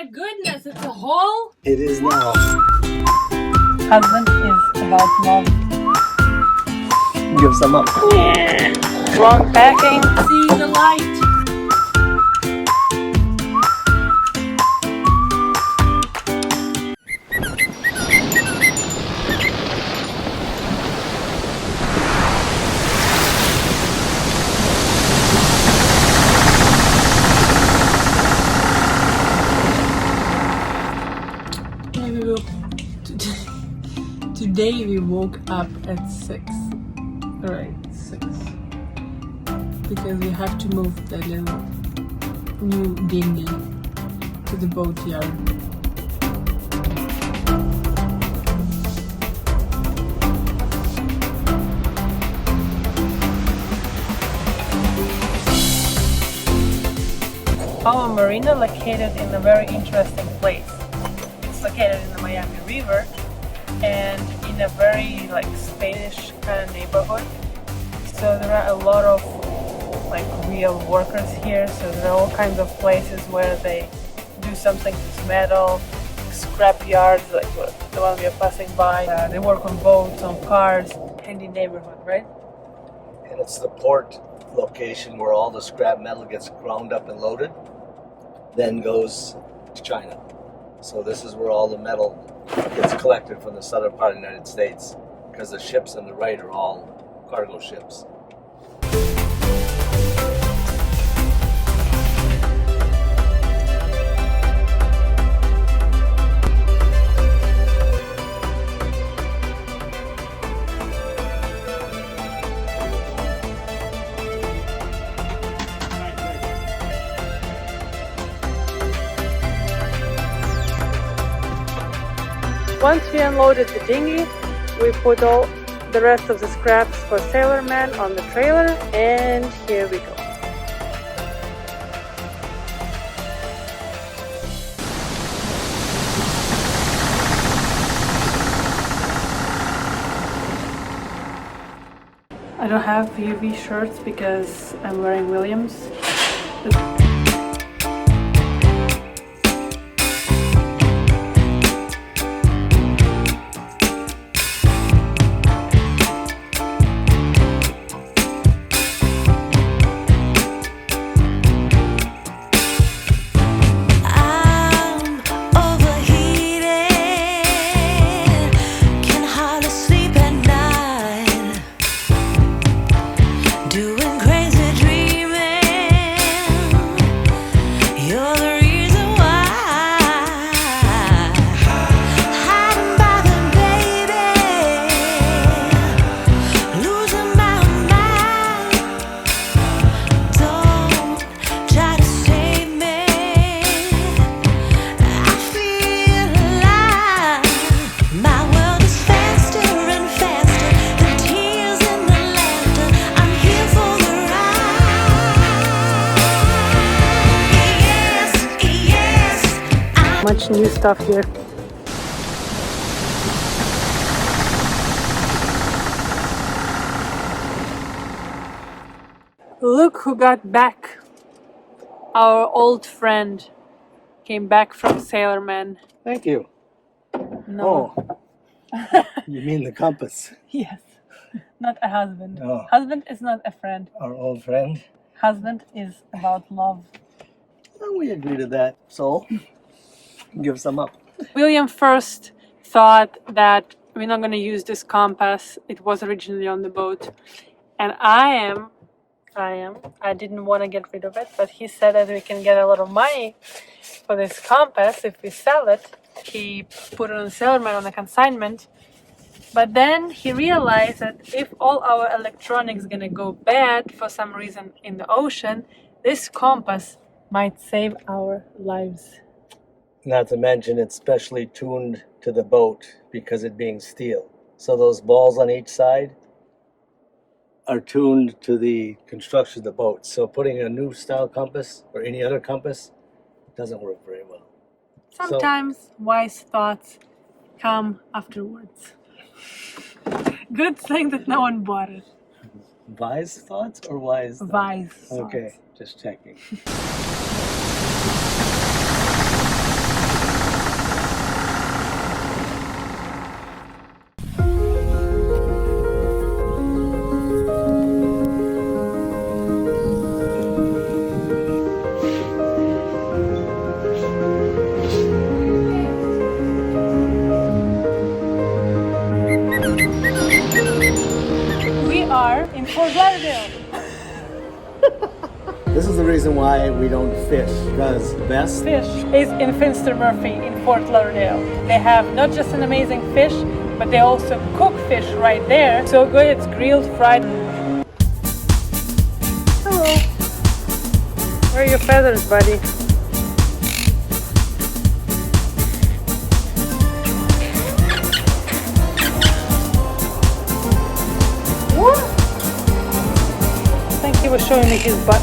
my goodness, it's a hole? It is now. Husband is about love. Give some up. Yeah. Wrong packing. See the light. Today we woke up at 6. Alright, 6. Because we have to move the little new dinghy to the boat yard. Our marina located in a very interesting place. It's located in the Miami River and in a very like Spanish kind of neighborhood. So there are a lot of like real workers here. So there are all kinds of places where they do something with metal, scrap yards like the one we are passing by. They work on boats, on cars, handy neighborhood, right? And it's the port location where all the scrap metal gets ground up and loaded, then goes to China. So this is where all the metal gets collected from the southern part of the United States, because the ships on the right are all cargo ships. Once we unloaded the dinghy, we put all the rest of the scraps for Sailorman on the trailer, and here we go. I don't have UV shirts because I'm wearing Williams. Much new stuff here. Look who got back. Our old friend came back from Sailorman. Thank you. No. Oh, you mean the compass? Yes, not a husband. No. Husband is not a friend. Our old friend? Husband is about love. Well, we agree to that, so give some up. William first thought that we're not going to use this compass. It was originally on the boat. And I didn't want to get rid of it, but he said that we can get a lot of money for this compass if we sell it. He put it on Sailorman on a consignment. But then he realized that if all our electronics going to go bad for some reason in the ocean, this compass might save our lives. Not to mention it's specially tuned to the boat because it being steel. So those balls on each side are tuned to the construction of the boat. So putting a new style compass or any other compass doesn't work very well. Sometimes wise thoughts come afterwards. Good thing that no one bought it. Wise thoughts or wise thoughts? Wise thoughts. Okay, just checking. why we don't fish, because the best fish is in Finster Murphy in Fort Lauderdale. They have not just an amazing fish, but they also cook fish right there. So good, it's grilled, fried. Hello. Where are your feathers, buddy? What? I think he was showing me his butt.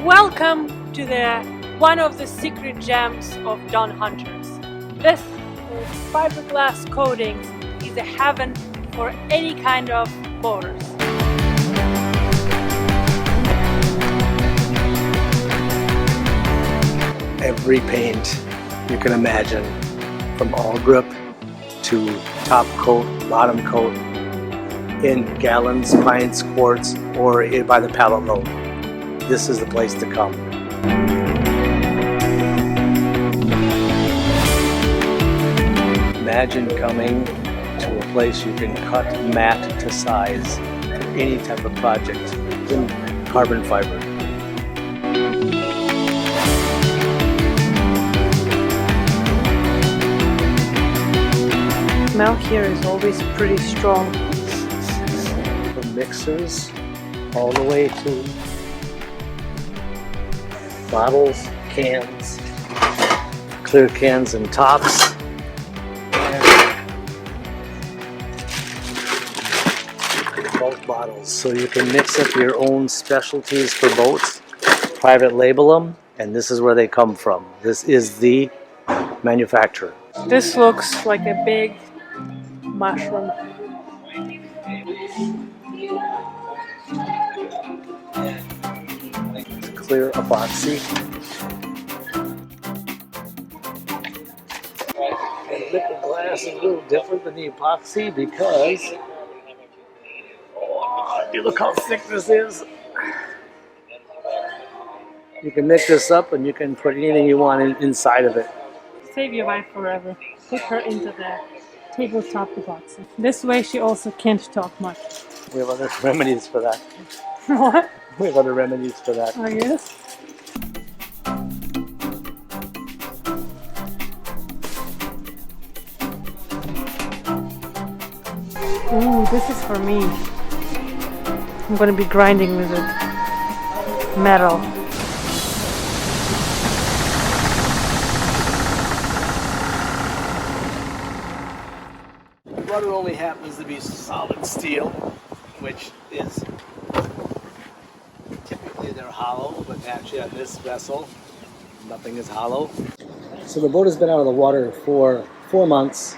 Welcome to one of the secret gems of Don Hunters. This with fiberglass coatings is a heaven for any kind of boaters. every paint you can imagine, from all grip to top coat, bottom coat, in gallons, pints, quarts, or by the pallet load. This is the place to come. Imagine coming to a place you can cut matte to size for any type of project in carbon fiber. The smell here is always pretty strong. From mixers all the way to bottles, cans, clear cans and tops, and bulk bottles. So you can mix up your own specialties for boats, private label them, and this is where they come from. This is the manufacturer. This looks like a big mushroom. Clear epoxy. And liquid glass is a little different than the epoxy because, you look how thick this is. You can mix this up and you can put anything you want inside of it. Save your wife forever. Put her into the tabletop epoxy. This way she also can't talk much. We have other remedies for that. What? We have other remedies for that. I guess. Ooh, this is for me. I'm gonna be grinding with it. Metal. The rudder only happens to be solid steel, which is typically they're hollow, but actually on this vessel, nothing is hollow. So the boat has been out of the water for 4 months.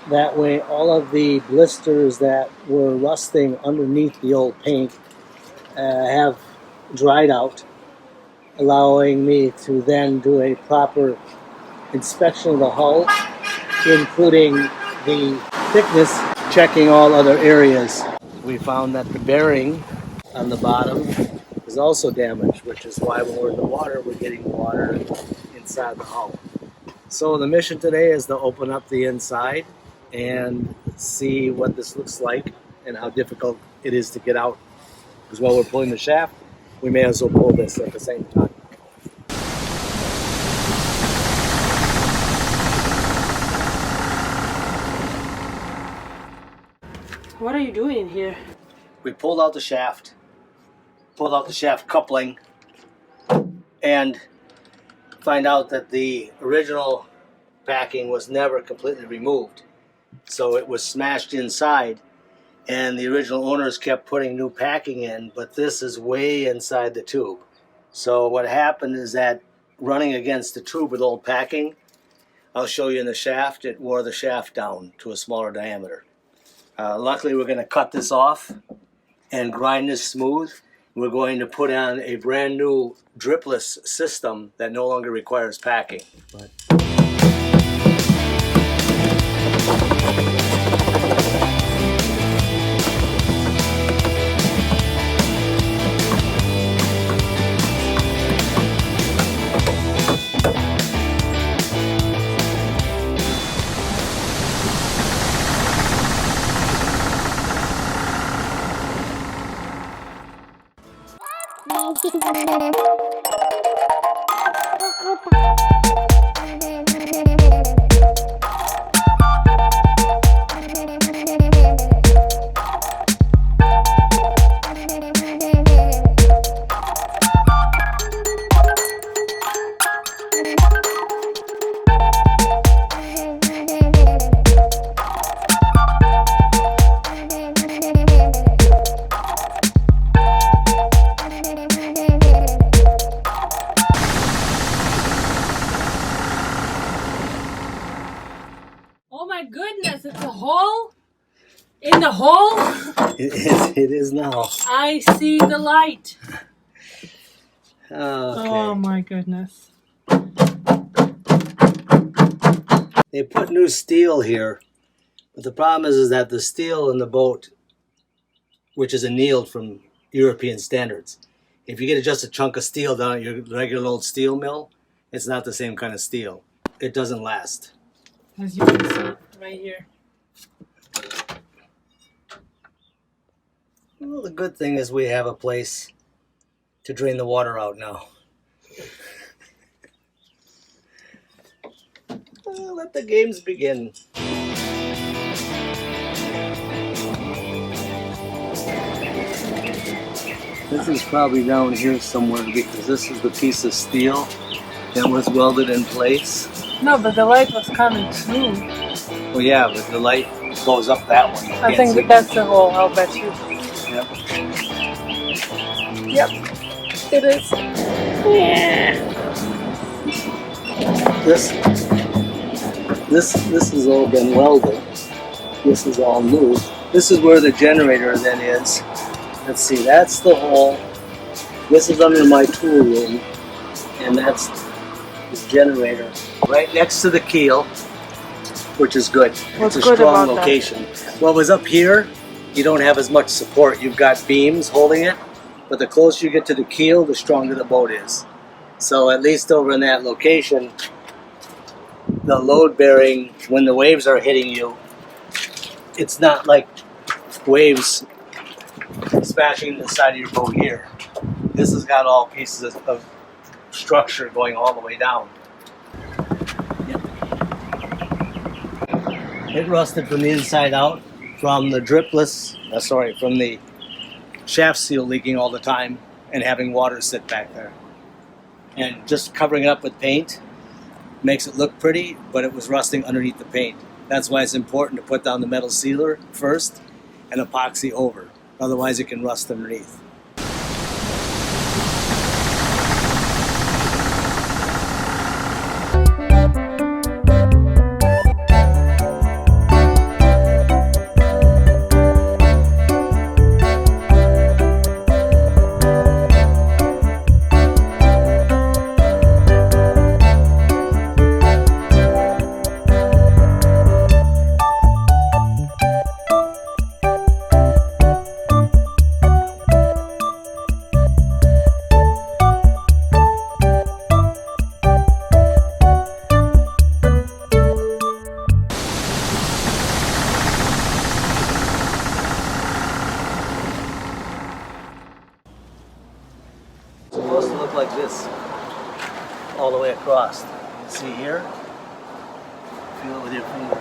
That way all of the blisters that were rusting underneath the old paint have dried out, allowing me to then do a proper inspection of the hull, including the thickness, checking all other areas. We found that the bearing on the bottom is also damaged, which is why when we're in the water, we're getting water inside the hull. So the mission today is to open up the inside and see what this looks like and how difficult it is to get out. Because while we're pulling the shaft, we may as well pull this at the same time. What are you doing in here? We pulled out the shaft coupling, and find out that the original backing was never completely removed. So it was smashed inside, and the original owners kept putting new packing in, but this is way inside the tube. So what happened is that running against the tube with old packing, I'll show you in the shaft, it wore the shaft down to a smaller diameter. Luckily we're going to cut this off and grind this smooth. We're going to put on a brand new dripless system that no longer requires packing. Oh my goodness, it's a hole in the hole. It is now. I see the light. Okay. Oh my goodness. They put new steel here, but the problem is that the steel in the boat, which is annealed from European standards, if you get just a chunk of steel down at your regular old steel mill, it's not the same kind of steel. It doesn't last. As you can see right here. Well, the good thing is we have a place to drain the water out now. Let the games begin. This is probably down here somewhere because this is the piece of steel that was welded in place. No, but the light was coming through. Well, yeah, but the light goes up that one. I think that's the hole, I'll bet you. Yep. Yep, it is. Yeah. This has all been welded. This is all new. This is where the generator then is. Let's see, that's the hole. This is under my tool room, and that's the generator. Right next to the keel, which is good. What's it's a good strong about location. What was up here, you don't have as much support. You've got beams holding it, but the closer you get to the keel, the stronger the boat is. So at least over in that location, the load bearing, when the waves are hitting you, it's not like waves smashing the side of your boat here. This has got all pieces of structure going all the way down. Yep. It rusted from the inside out from the from the shaft seal leaking all the time and having water sit back there. And just covering it up with paint makes it look pretty, but it was rusting underneath the paint. That's why it's important to put down the metal sealer first and epoxy over. Otherwise it can rust underneath. Like this all the way across. See here? Feel it with your finger.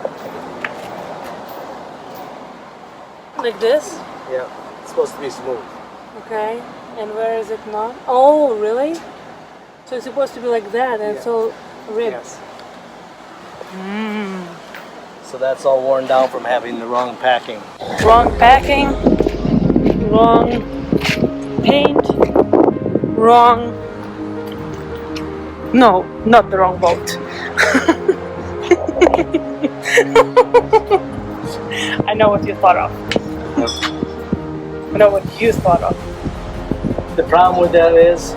Like this? Yeah, it's supposed to be smooth. Okay, and where is it not? Oh, really? So it's supposed to be like that, and it's all ribbed. Yes. So that's all worn down from having the wrong packing. Wrong packing, wrong paint, wrong... No, not the wrong boat. I know what you thought of. I know what you thought of. The problem with that is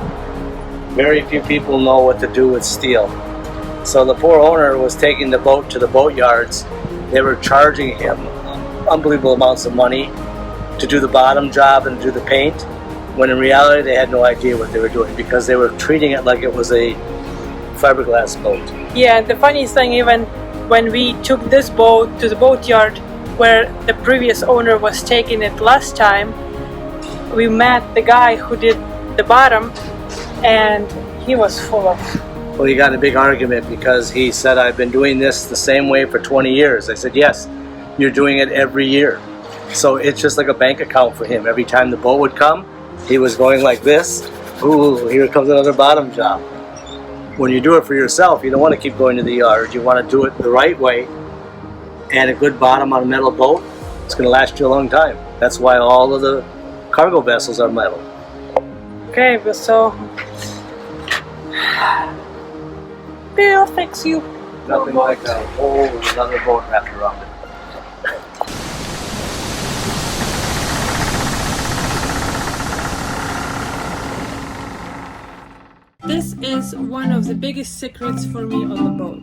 very few people know what to do with steel. So the poor owner was taking the boat to the boat yards. They were charging him unbelievable amounts of money to do the bottom job and do the paint, when in reality they had no idea what they were doing because they were treating it like it was a fiberglass boat. Yeah, and the funniest thing, even when we took this boat to the boatyard where the previous owner was taking it last time, we met the guy who did the bottom, and he was full of. Well, he got in a big argument because he said, I've been doing this the same way for 20 years. I said, yes, you're doing it every year. So it's just like a bank account for him. Every time the boat would come, he was going like this. Ooh, here comes another bottom job. When you do it for yourself, you don't want to keep going to the yard. You want to do it the right way. And a good bottom on a metal boat, it's going to last you a long time. That's why all of the cargo vessels are metal. Okay, so they'll fix you. Nothing like a hole with another boat wrapped around it. This is one of the biggest secrets for me on the boat.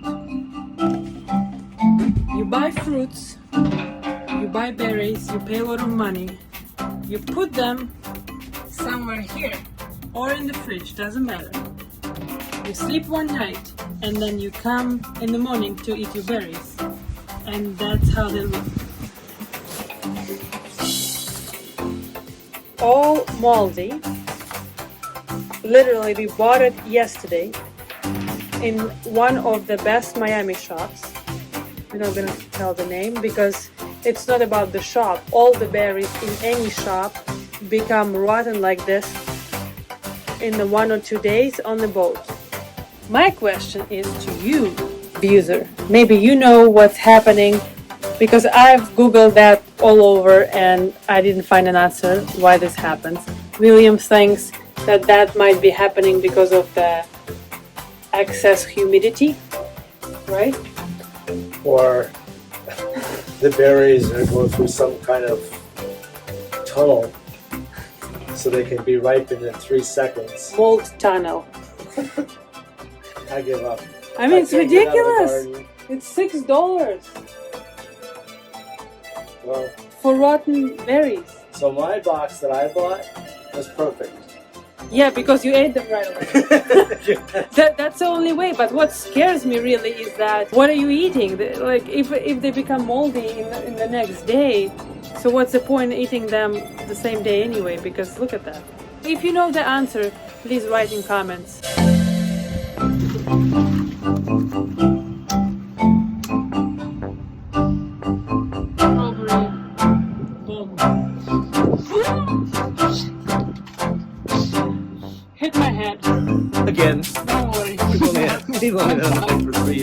You buy fruits, you buy berries, you pay a lot of money, you put them somewhere here or in the fridge, doesn't matter. You sleep one night and then you come in the morning to eat your berries, and that's how they look. All moldy. Literally, we bought it yesterday in one of the best Miami shops. We're not gonna tell the name because it's not about the shop. All the berries in any shop become rotten like this in the 1 or 2 days on the boat. My question is to you, user. Maybe you know what's happening, because I've Googled that all over and I didn't find an answer why this happens. William thinks that might be happening because of the excess humidity, right? Or the berries are going through some kind of tunnel so they can be ripened in 3 seconds. Mold tunnel. I give up. I mean, it's can't get out of the ridiculous. garden. It's $6 Well, for rotten berries. so my box that I bought was perfect. Yeah, because you ate them right away. That's the only way. But what scares me really is that what are you eating? Like if they become moldy in the next day, so what's the point in eating them the same day anyway? Because look at that. If you know the answer, please write in comments. Strawberry bomb. Hit my head. Again, Don't worry. we've only had for 3